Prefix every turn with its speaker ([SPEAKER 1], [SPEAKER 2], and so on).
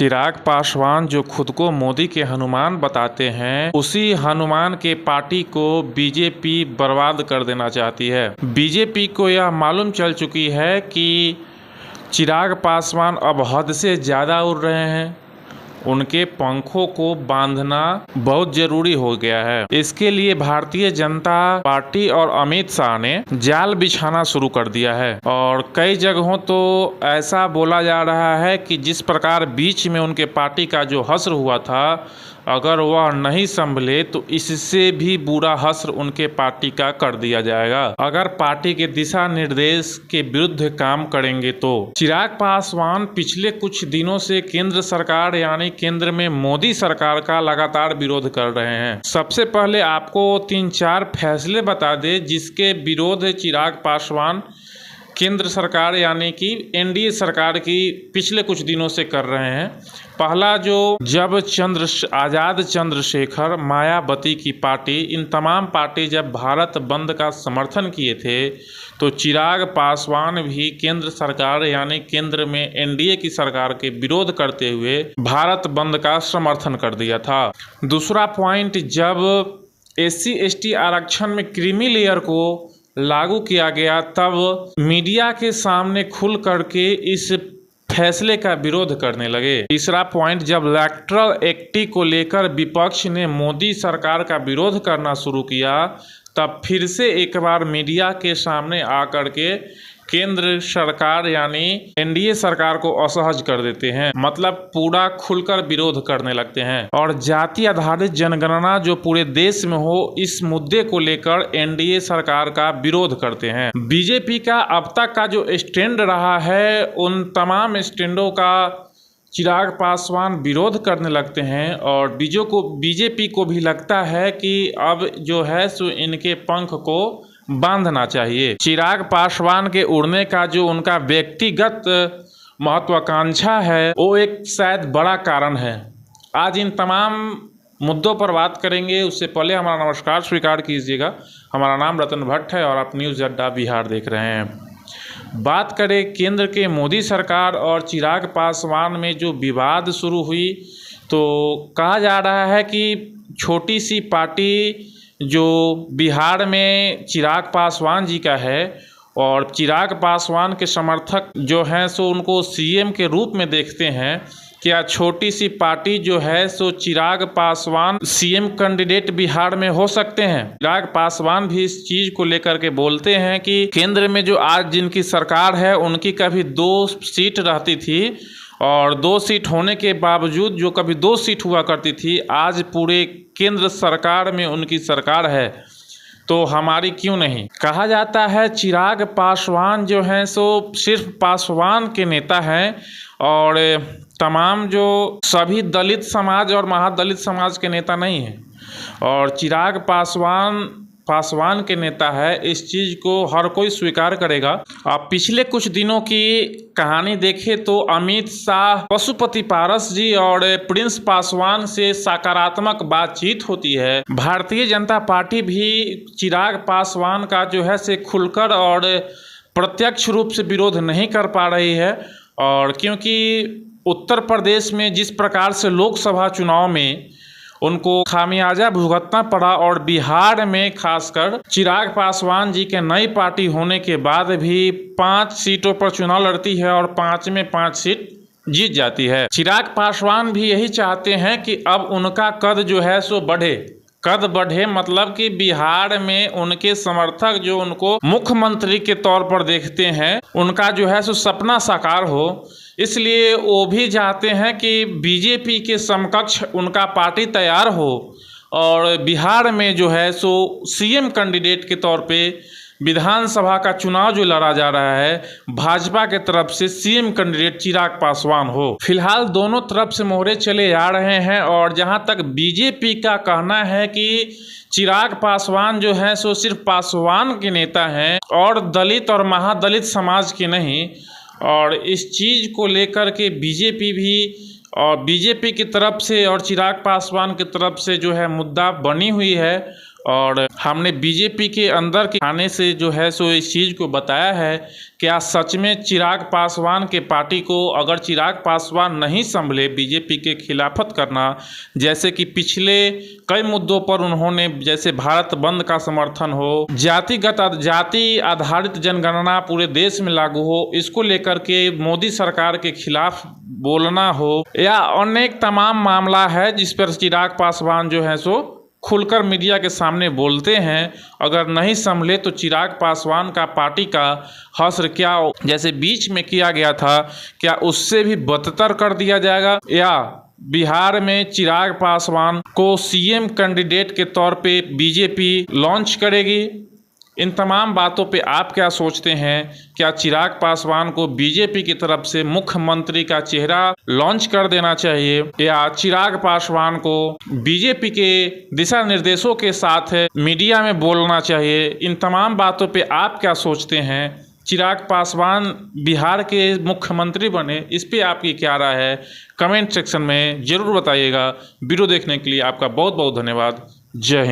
[SPEAKER 1] चिराग पासवान जो खुद को मोदी के हनुमान बताते हैं, उसी हनुमान के पार्टी को बीजेपी बर्बाद कर देना चाहती है। बीजेपी को यह मालूम चल चुकी है कि चिराग पासवान अब हद से ज़्यादा उड़ रहे हैं, उनके पंखों को बांधना बहुत जरूरी हो गया है। इसके लिए भारतीय जनता पार्टी और अमित शाह ने जाल बिछाना शुरू कर दिया है और कई जगहों तो ऐसा बोला जा रहा है कि जिस प्रकार बीच में उनके पार्टी का जो हश्र हुआ था, अगर वह नहीं संभले तो इससे भी बुरा हश्र उनके पार्टी का कर दिया जाएगा अगर पार्टी के दिशा निर्देश के विरुद्ध काम करेंगे तो। चिराग पासवान पिछले कुछ दिनों से केंद्र सरकार यानी केंद्र में मोदी सरकार का लगातार विरोध कर रहे हैं। सबसे पहले आपको 3-4 फैसले बता दें जिसके विरोध चिराग पासवान केंद्र सरकार यानी कि एनडीए सरकार की पिछले कुछ दिनों से कर रहे हैं। पहला, जो जब आज़ाद चंद्रशेखर, मायावती की पार्टी, इन तमाम पार्टी जब भारत बंद का समर्थन किए थे तो चिराग पासवान भी केंद्र सरकार यानी केंद्र में एनडीए की सरकार के विरोध करते हुए भारत बंद का समर्थन कर दिया था। दूसरा पॉइंट, जब SC/ST आरक्षण में क्रीमी लेयर को लागू किया गया तब मीडिया के सामने खुल करके इस फैसले का विरोध करने लगे। तीसरा पॉइंट, जब इलेक्टोरल एक्ट को लेकर विपक्ष ने मोदी सरकार का विरोध करना शुरू किया तब फिर से एक बार मीडिया के सामने आकर के केंद्र सरकार यानी एनडीए सरकार को असहज कर देते हैं, मतलब पूरा खुलकर विरोध करने लगते हैं। और जाति आधारित जनगणना जो पूरे देश में हो, इस मुद्दे को लेकर एनडीए सरकार का विरोध करते हैं। बीजेपी का अब तक का जो स्टैंड रहा है, उन तमाम स्टैंडों का चिराग पासवान विरोध करने लगते हैं और बीजेपी को भी लगता है कि अब जो है सो इनके पंख को बांधना चाहिए। चिराग पासवान के उड़ने का जो उनका व्यक्तिगत महत्वाकांक्षा है वो एक शायद बड़ा कारण है। आज इन तमाम मुद्दों पर बात करेंगे, उससे पहले हमारा नमस्कार स्वीकार कीजिएगा। हमारा नाम रतन भट्ट है और आप न्यूज़ अड्डा बिहार देख रहे हैं। बात करें केंद्र के मोदी सरकार और चिराग पासवान में जो विवाद शुरू हुई, तो कहा जा रहा है कि छोटी सी पार्टी जो बिहार में चिराग पासवान जी का है और चिराग पासवान के समर्थक जो हैं सो उनको सीएम के रूप में देखते हैं, क्या छोटी सी पार्टी जो है सो चिराग पासवान सीएम कैंडिडेट बिहार में हो सकते हैं? चिराग पासवान भी इस चीज को लेकर के बोलते हैं कि केंद्र में जो आज जिनकी सरकार है उनकी कभी 2 सीट रहती थी और 2 सीट होने के बावजूद जो कभी 2 सीट हुआ करती थी, आज पूरे केंद्र सरकार में उनकी सरकार है, तो हमारी क्यों नहीं? कहा जाता है चिराग पासवान जो हैं सो सिर्फ पासवान के नेता हैं और तमाम जो सभी दलित समाज और महादलित समाज के नेता नहीं हैं और चिराग पासवान के नेता है, इस चीज़ को हर कोई स्वीकार करेगा। आप पिछले कुछ दिनों की कहानी देखें तो अमित शाह, पशुपति पारस जी और प्रिंस पासवान से सकारात्मक बातचीत होती है। भारतीय जनता पार्टी भी चिराग पासवान का जो है से खुलकर और प्रत्यक्ष रूप से विरोध नहीं कर पा रही है और क्योंकि उत्तर प्रदेश में जिस प्रकार से लोकसभा चुनाव में उनको खामियाजा भुगतना पड़ा और बिहार में खासकर चिराग पासवान जी के नई पार्टी होने के बाद भी 5 सीटों पर चुनाव लड़ती है और 5 में 5 सीट जीत जाती है। चिराग पासवान भी यही चाहते हैं कि अब उनका कद जो है सो बढ़े, मतलब कि बिहार में उनके समर्थक जो उनको मुख्यमंत्री के तौर पर देखते हैं, उनका जो है सो सपना साकार हो। इसलिए वो भी चाहते हैं कि बीजेपी के समकक्ष उनका पार्टी तैयार हो और बिहार में जो है सो सीएम कैंडिडेट के तौर पे विधानसभा का चुनाव जो लड़ा जा रहा है, भाजपा के तरफ से सीएम कैंडिडेट चिराग पासवान हो। फिलहाल दोनों तरफ से मोहरे चले आ रहे हैं और जहां तक बीजेपी का कहना है कि चिराग पासवान जो है सो सिर्फ पासवान के नेता हैं और दलित और महादलित समाज के नहीं, और इस चीज़ को लेकर के बीजेपी भी और बीजेपी की तरफ से और चिराग पासवान की तरफ से जो है मुद्दा बनी हुई है और हमने बीजेपी के अंदर के खाने से जो है सो इस चीज़ को बताया है। क्या सच में चिराग पासवान के पार्टी को, अगर चिराग पासवान नहीं संभले बीजेपी के खिलाफत करना, जैसे कि पिछले कई मुद्दों पर उन्होंने, जैसे भारत बंद का समर्थन हो, जाति आधारित जनगणना पूरे देश में लागू हो, इसको लेकर के मोदी सरकार के खिलाफ बोलना हो, या अनेक तमाम मामला है जिस पर चिराग पासवान जो है सो खुलकर मीडिया के सामने बोलते हैं। अगर नहीं संभले तो चिराग पासवान का पार्टी का हश्र क्या जैसे बीच में किया गया था, क्या उससे भी बदतर कर दिया जाएगा, या बिहार में चिराग पासवान को सीएम कैंडिडेट के तौर पे बीजेपी लॉन्च करेगी? इन तमाम बातों पे आप क्या सोचते हैं? क्या चिराग पासवान को बीजेपी की तरफ से मुख्यमंत्री का चेहरा लॉन्च कर देना चाहिए, या चिराग पासवान को बीजेपी के दिशा निर्देशों के साथ मीडिया में बोलना चाहिए? इन तमाम बातों पे आप क्या सोचते हैं? चिराग पासवान बिहार के मुख्यमंत्री बने, इस पे आपकी क्या राय है? कमेंट सेक्शन में ज़रूर बताइएगा। वीडियो देखने के लिए आपका बहुत बहुत धन्यवाद। जय हिंद।